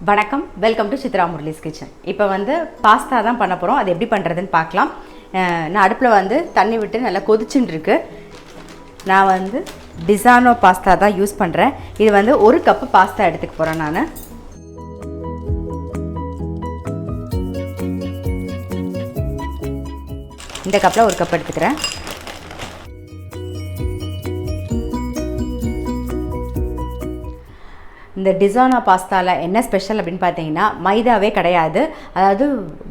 வணக்கம், welcome to Chitra Murali's kitchen. இப்போ வந்து பாஸ்தா தான் பண்ண போகிறோம். அது எப்படி பண்ணுறதுன்னு பார்க்கலாம். நான் அடுப்பில் வந்து தண்ணி விட்டு நல்லா கொதிச்சுன்னு இருக்கு. நான் வந்து டிசானோ பாஸ்தா தான் யூஸ் பண்ணுறேன். இது வந்து 1 கப்பு பாஸ்தா எடுத்துக்க போகிறேன். நான் இந்த கப்பில் 1 கப் எடுத்துக்கிறேன். இந்த டிசானோ பாஸ்தாவில் என்ன ஸ்பெஷல் அப்படின்னு பார்த்தீங்கன்னா, மைதாவே கிடையாது. அதாவது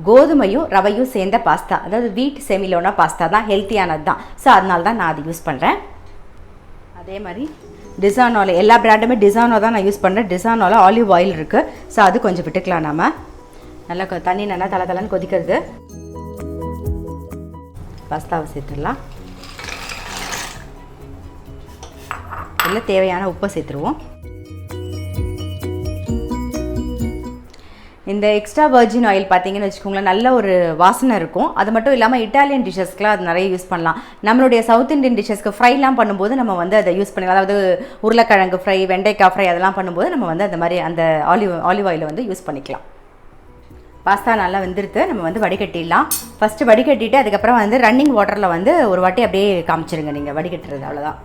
கோதுமையும் ரவையும் சேர்ந்த பாஸ்தா, அதாவது வீட் செமிலோனா பாஸ்தா தான், ஹெல்த்தியானது தான். ஸோ அதனால தான் நான் அது யூஸ் பண்ணுறேன். அதே மாதிரி டிசானோவில் எல்லா பிராண்டுமே டிசானோ தான் நான் யூஸ் பண்ணுறேன். டிசானோவில் ஆலிவ் ஆயில் இருக்குது. ஸோ அது கொஞ்சம் விட்டுக்கலாம். நம்ம நல்லா தண்ணி நல்லா தலை கொதிக்கிறது. பாஸ்தாவை சேர்த்துடலாம். இல்லை தேவையான உப்பை சேர்த்துருவோம். இந்த எக்ஸ்ட்ரா வர்ஜின் ஆயில் பார்த்தீங்கன்னு வச்சுக்கோங்களேன், நல்ல ஒரு வாசனை இருக்கும். அது மட்டும் இல்லாமல் இட்டாலியன் டிஷ்ஷஸ்க்குலாம் அது நிறைய யூஸ் பண்ணலாம். நம்மளுடைய சவுத் இண்டியன் டிஷ்ஷஸ்க்கு ஃப்ரைலாம் பண்ணும்போது நம்ம வந்து அதை யூஸ் பண்ணலாம். அதாவது உருளைக்கிழங்கு ஃப்ரை, வெண்டைக்காய் ஃப்ரை அதெல்லாம் பண்ணும்போது நம்ம வந்து அந்த மாதிரி அந்த ஆலிவ் ஆயிலை வந்து யூஸ் பண்ணிக்கலாம். பாஸ்தா நல்லா வெந்துருது. நம்ம வந்து வடிகட்டிடலாம். ஃபஸ்ட்டு வடிகட்டிட்டு அதுக்கப்புறம் வந்து ரன்னிங் வாட்டரில் வந்து ஒரு வாட்டி அப்படியே காமிச்சிருங்க நீங்கள் வடிகட்டுறது. அவ்வளோதான்.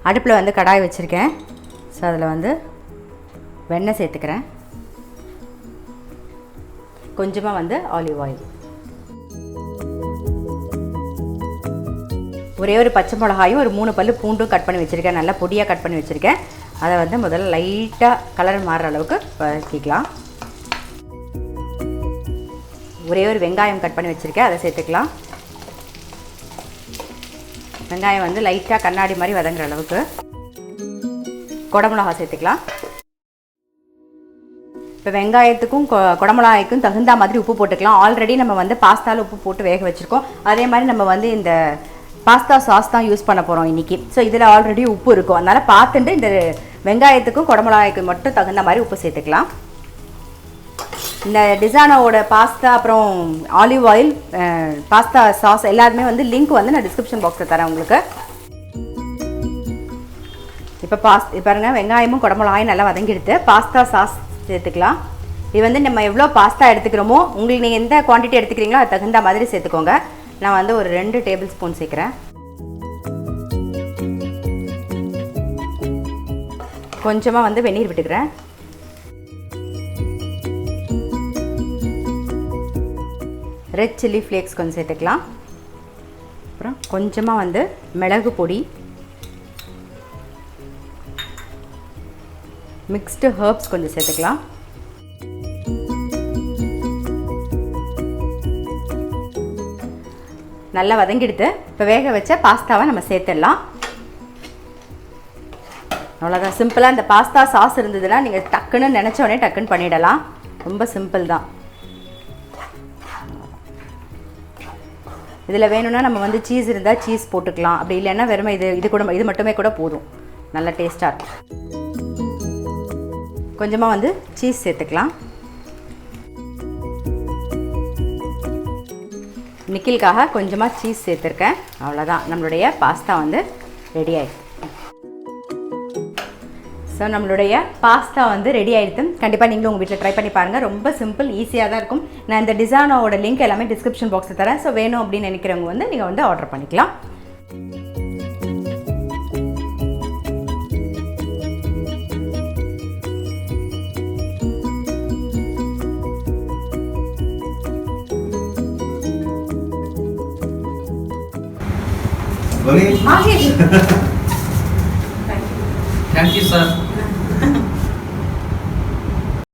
அடுப்பில் வந்து கடாய் வச்சுருக்கேன். ஸோ அதில் வந்து வெண்ணெய் சேர்த்துக்கிறேன். கொஞ்சமாக வந்து ஆலிவ் ஆயில், ஒரே ஒரு பச்சை மிளகாயும் ஒரு 3 பல்லு பூண்டும் கட் பண்ணி வச்சுருக்கேன். நல்லா பொடியாக கட் பண்ணி வச்சுருக்கேன். அதை வந்து முதல்ல லைட்டாக கலர் மாறுற அளவுக்கு வதக்கிக்கலாம். ஒரே ஒரு வெங்காயம் கட் பண்ணி வச்சுருக்கேன், அதை சேர்த்துக்கலாம். வெங்காயம் வந்து லைட்டாக கண்ணாடி மாதிரி வதங்குற அளவுக்கு. குடமிளகா சேர்த்துக்கலாம். இப்போ வெங்காயத்துக்கும் குடமிளகாய்க்கும் தகுந்த மாதிரி உப்பு போட்டுக்கலாம். ஆல்ரெடி நம்ம வந்து பாஸ்தாவில் உப்பு போட்டு வேக வச்சுருக்கோம். அதே மாதிரி நம்ம வந்து இந்த பாஸ்தா சாஸ் தான் யூஸ் பண்ண போகிறோம் இன்றைக்கி. ஸோ இதில் ஆல்ரெடி உப்பு இருக்கும். அதனால் பார்த்துட்டு இந்த வெங்காயத்துக்கும் குடமிளகாய்க்கும் மட்டும் தகுந்த மாதிரி உப்பு சேர்த்துக்கலாம். இந்த டிசானோவோட பாஸ்தா அப்புறம் ஆலிவ் ஆயில் பாஸ்தா சாஸ் எல்லாருமே வந்து லிங்க் வந்து நான் டிஸ்கிரிப்ஷன் பாக்ஸில் தரேன் உங்களுக்கு. இப்போ பாருங்கள், வெங்காயமும் குடமிளகாயும் நல்லா வதங்கிடுது. பாஸ்தா சாஸ் சேர்த்துக்கலாம். இது வந்து நம்ம எவ்வளோ பாஸ்தா எடுத்துக்கிறோமோ உங்களுக்கு நீங்கள் எந்த குவான்டிட்டி எடுத்துக்கிறீங்களோ அது தகுந்த மாதிரி சேர்த்துக்கோங்க. நான் வந்து ஒரு 2 டேபிள் ஸ்பூன் சேர்க்குறேன். கொஞ்சமாக வந்து வெந்நீர் விட்டுக்கிறேன். ரெட் சில்லி ஃப்ளேக்ஸ் கொஞ்சம் சேர்த்துக்கலாம். அப்புறம் கொஞ்சமாக வந்து மிளகு பொடி, மிக்ஸ்டு ஹர்ப்ஸ் கொஞ்சம் சேர்த்துக்கலாம். நல்லா வதங்கிடுது. இப்போ வேக வச்ச பாஸ்தாவை நம்ம சேர்த்துடலாம். அவ்வளோதான், சிம்பிளாக. இந்த பாஸ்தா சாஸ் இருந்ததுன்னா நீங்கள் டக்குன்னு நினச்சோடனே டக்குன்னு பண்ணிடலாம். ரொம்ப சிம்பிள் தான். இதில் வேணும்னா நம்ம வந்து சீஸ் இருந்தால் சீஸ் போட்டுக்கலாம். அப்படி இல்லைன்னா வெறுமை இது மட்டுமே கூட போதும். நல்ல டேஸ்ட்டாக இருக்கும். கொஞ்சமாக வந்து சீஸ் சேர்த்துக்கலாம். நிக்கிலுக்காக கொஞ்சமாக சீஸ் சேர்த்துருக்கேன். அவ்வளோதான், நம்மளுடைய பாஸ்தா வந்து ரெடி ஆகிடுது. ஸோ நம்மளுடைய பாஸ்தா வந்து ரெடி ஆகிடுது. கண்டிப்பாக நீங்களும் உங்கள் வீட்டில் ட்ரை பண்ணி பாருங்கள். ரொம்ப சிம்பிள், ஈஸியாக தான் இருக்கும். நான் இந்த டிசானோட லிங்க் எல்லாமே டிஸ்கிரிப்ஷன் பாக்ஸில் தரேன். ஸோ வேணும் அப்படின்னு நினைக்கிறவங்க வந்து நீங்கள் வந்து ஆர்டர் பண்ணிக்கலாம். Thank you, sir.